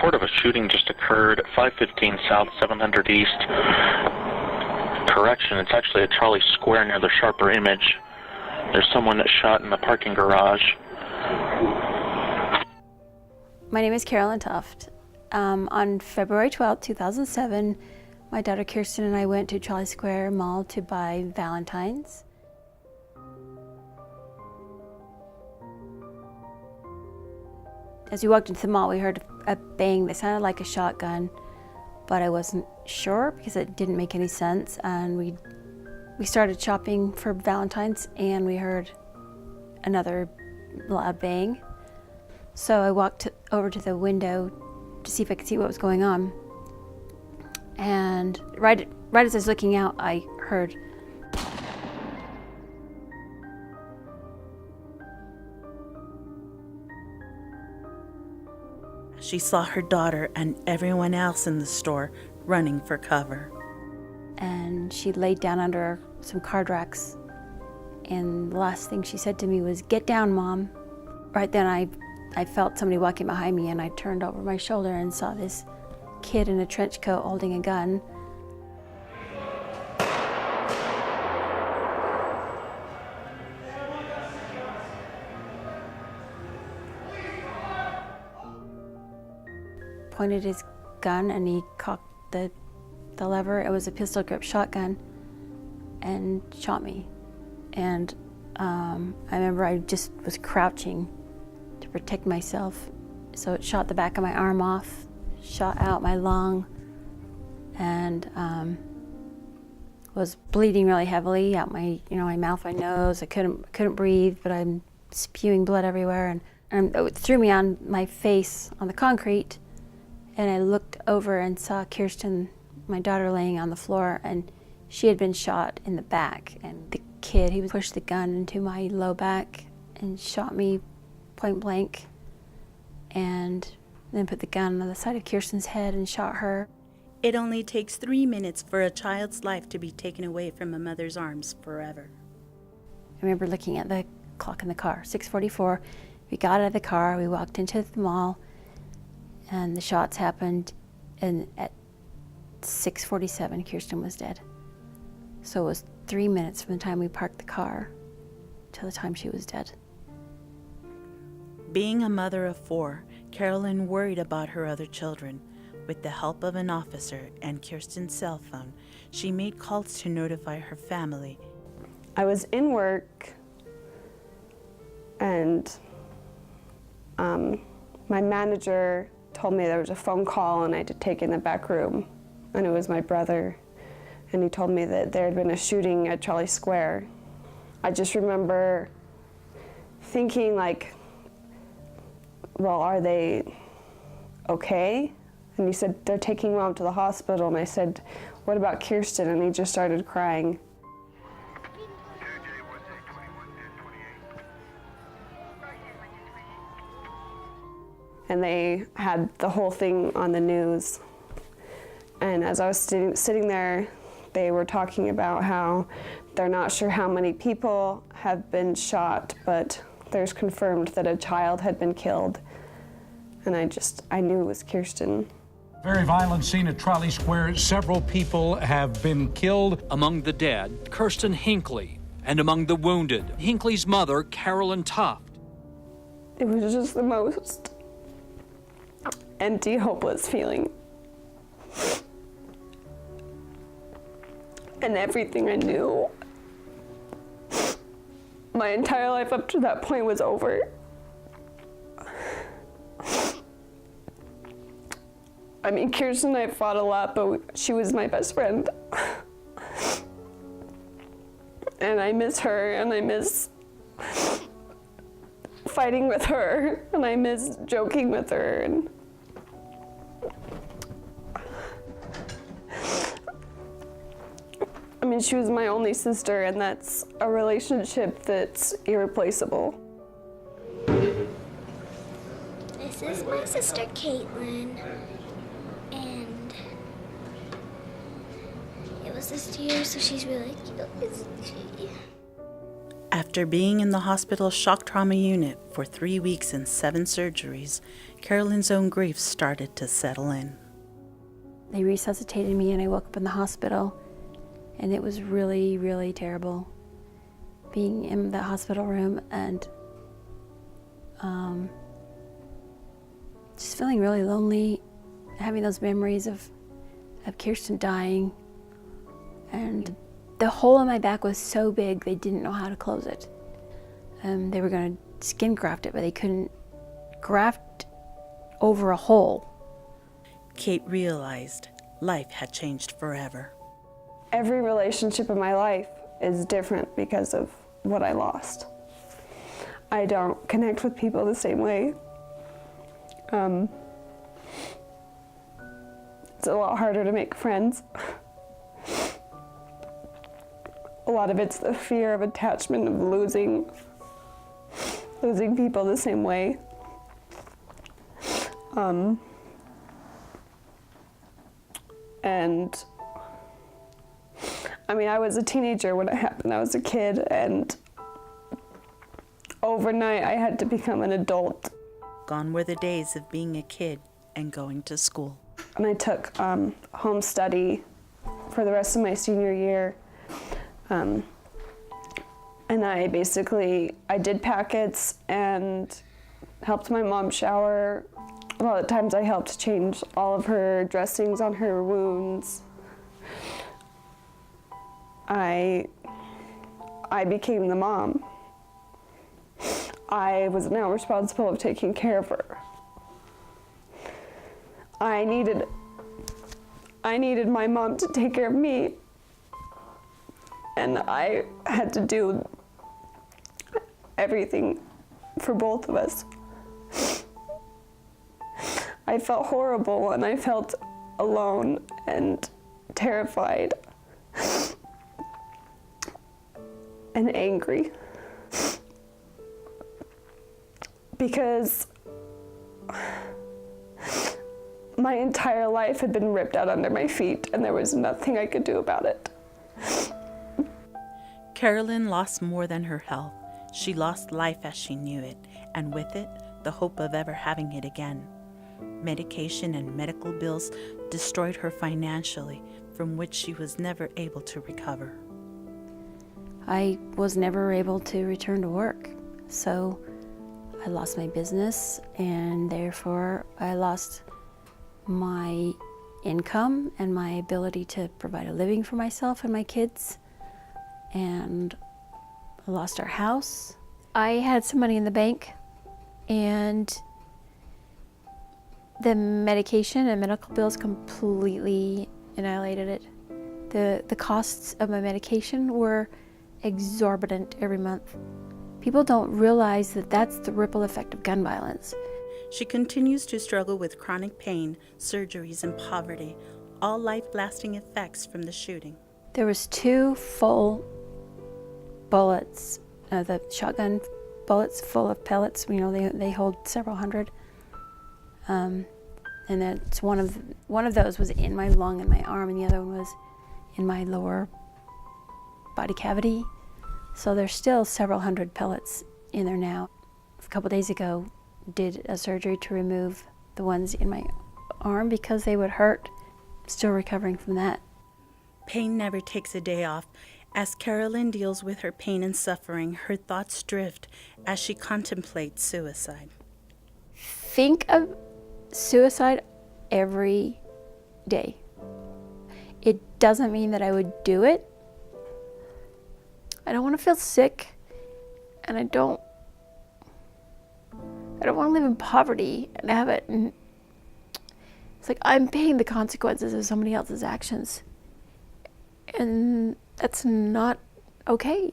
report of a shooting just occurred at 515 South, 700 East. Correction, it's actually a Charlie Square near the Sharper Image. There's someone that shot in the parking garage. My name is Carolyn Tuft. On February 12, 2007, my daughter Kirsten and I went to Charlie Square Mall to buy Valentine's. As we walked into the mall, we heard a bang that sounded like a shotgun, but I wasn't sure because it didn't make any sense. And we started shopping for Valentine's, and we heard another loud bang. So I walked over to the window to see if I could see what was going on. And right as I was looking out, I heard. She saw her daughter and everyone else in the store running for cover. And she laid down under some card racks. And the last thing she said to me was, "Get down, Mom." Right then I felt somebody walking behind me, and I turned over my shoulder and saw this kid in a trench coat holding a gun. Pointed his gun and he cocked the lever. It was a pistol grip shotgun, and shot me. And I remember I just was crouching to protect myself. So it shot the back of my arm off, shot out my lung, and was bleeding really heavily out my mouth, my nose. I couldn't breathe, but I'm spewing blood everywhere, and it threw me on my face on the concrete. And I looked over and saw Kirsten, my daughter, laying on the floor, and she had been shot in the back. And the kid, he pushed the gun into my low back and shot me point blank, and then put the gun on the side of Kirsten's head and shot her. It only takes 3 minutes for a child's life to be taken away from a mother's arms forever. I remember looking at the clock in the car, 6:44. We got out of the car, we walked into the mall, and the shots happened, and at 6:47, Kirsten was dead. So it was 3 minutes from the time we parked the car till the time she was dead. Being a mother of 4, Carolyn worried about her other children. With the help of an officer and Kirsten's cell phone, she made calls to notify her family. I was in work, and my manager told me there was a phone call and I had to take in the back room, and it was my brother, and he told me that there had been a shooting at Charlie Square. I just remember thinking, like, well, are they okay? And he said, they're taking Mom to the hospital, and I said, what about Kirsten? And he just started crying. And they had the whole thing on the news. And as I was sitting there, they were talking about how they're not sure how many people have been shot, but there's confirmed that a child had been killed. And I knew it was Kirsten. Very violent scene at Charlie Square. Several people have been killed. Among the dead, Kirsten Hinckley, and among the wounded, Hinckley's mother, Carolyn Tuft. It was just the most empty, hopeless feeling. And everything I knew, my entire life up to that point, was over. I mean, Kirsten and I fought a lot, but she was my best friend. And I miss her, and I miss fighting with her, and I miss joking with her. And I mean, she was my only sister, and that's a relationship that's irreplaceable. This is my sister, Caitlin, and it was this year, so she's really cute, isn't she? After being in the hospital shock trauma unit for 3 weeks and 7 surgeries, Carolyn's own grief started to settle in. They resuscitated me and I woke up in the hospital, and it was really, really terrible being in the hospital room and just feeling really lonely, having those memories of Kirsten dying, and the hole in my back was so big they didn't know how to close it. They were going to skin graft it, but they couldn't graft over a hole. Kate realized life had changed forever. Every relationship in my life is different because of what I lost. I don't connect with people the same way. It's a lot harder to make friends. A lot of it's the fear of attachment, of losing people the same way. And I mean, I was a teenager when it happened. I was a kid, and overnight I had to become an adult. Gone were the days of being a kid and going to school. And I took home study for the rest of my senior year. And I did packets and helped my mom shower. A lot of times I helped change all of her dressings on her wounds. I became the mom. I was now responsible of taking care of her. I needed my mom to take care of me, and I had to do everything for both of us. I felt horrible, and I felt alone and terrified and angry, because my entire life had been ripped out under my feet, and there was nothing I could do about it. Carolyn lost more than her health. She lost life as she knew it, and with it, the hope of ever having it again. Medication and medical bills destroyed her financially, from which she was never able to recover. I was never able to return to work, so I lost my business, and therefore I lost my income and my ability to provide a living for myself and my kids, and I lost our house. I had some money in the bank, and the medication and medical bills completely annihilated it. The costs of my medication were exorbitant every month. People don't realize that that's the ripple effect of gun violence. She continues to struggle with chronic pain, surgeries, and poverty, all life-lasting effects from the shooting. There was 2 full bullets, the shotgun bullets full of pellets. You know, they hold several hundred. And that's one of those was in my lung and my arm, and the other one was in my lower body cavity. So there's still several hundred pellets in there now. A couple days ago, did a surgery to remove the ones in my arm because they would hurt. Still recovering from that. Pain never takes a day off. As Carolyn deals with her pain and suffering, her thoughts drift as she contemplates suicide. Think of suicide every day. It doesn't mean that I would do it. I don't want to feel sick, and I don't want to live in poverty and have it. And it's like I'm paying the consequences of somebody else's actions, and that's not okay.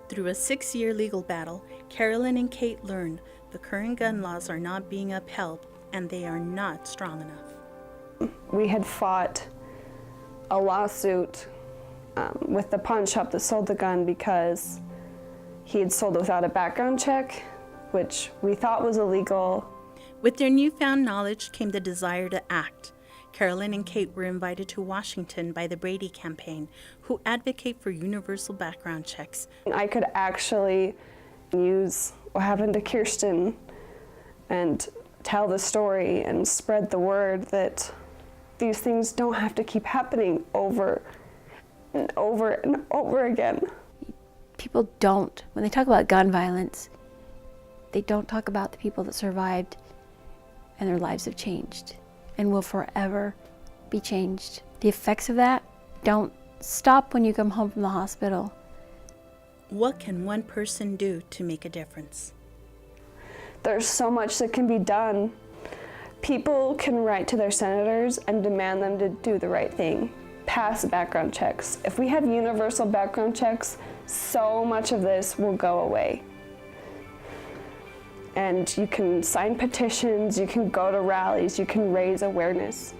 Through a 6-year legal battle, Carolyn and Kate learned the current gun laws are not being upheld, and they are not strong enough. We had fought a lawsuit with the pawn shop that sold the gun because he had sold it without a background check, which we thought was illegal. With their newfound knowledge came the desire to act. Carolyn and Kate were invited to Washington by the Brady campaign, who advocate for universal background checks. I could actually use what happened to Kirsten and tell the story and spread the word that these things don't have to keep happening over and over and over again. People don't, when they talk about gun violence, they don't talk about the people that survived and their lives have changed and will forever be changed. The effects of that don't stop when you come home from the hospital. What can one person do to make a difference? There's so much that can be done. People can write to their senators and demand them to do the right thing, pass background checks. If we have universal background checks, so much of this will go away. And you can sign petitions, you can go to rallies, you can raise awareness.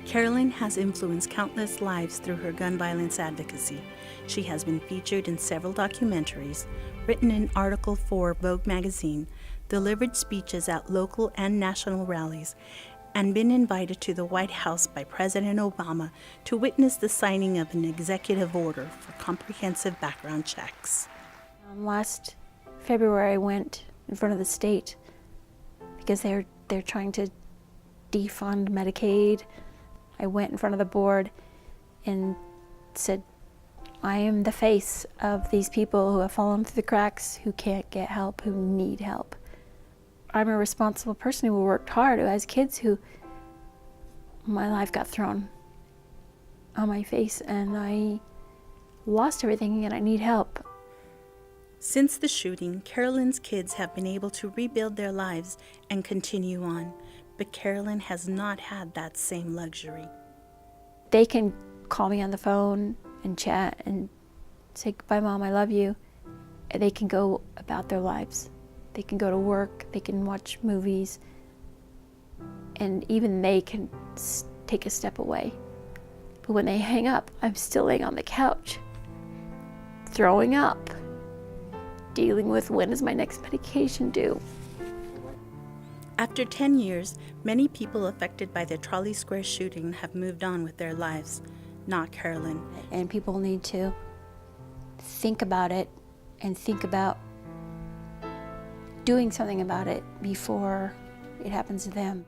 Carolyn has influenced countless lives through her gun violence advocacy. She has been featured in several documentaries, written an article for Vogue magazine, delivered speeches at local and national rallies, and been invited to the White House by President Obama to witness the signing of an executive order for comprehensive background checks. Last February, I went in front of the state because they're trying to defund Medicaid. I went in front of the board and said, I am the face of these people who have fallen through the cracks, who can't get help, who need help. I'm a responsible person who worked hard, who has kids, who my life got thrown on my face and I lost everything and I need help. Since the shooting, Carolyn's kids have been able to rebuild their lives and continue on, but Carolyn has not had that same luxury. They can call me on the phone and chat and say, goodbye, Mom, I love you. And they can go about their lives. They can go to work, they can watch movies, and even they can take a step away. But when they hang up, I'm still laying on the couch, throwing up, dealing with when is my next medication due. After 10 years, many people affected by the Trolley Square shooting have moved on with their lives, not Carolyn. And people need to think about it and think about doing something about it before it happens to them.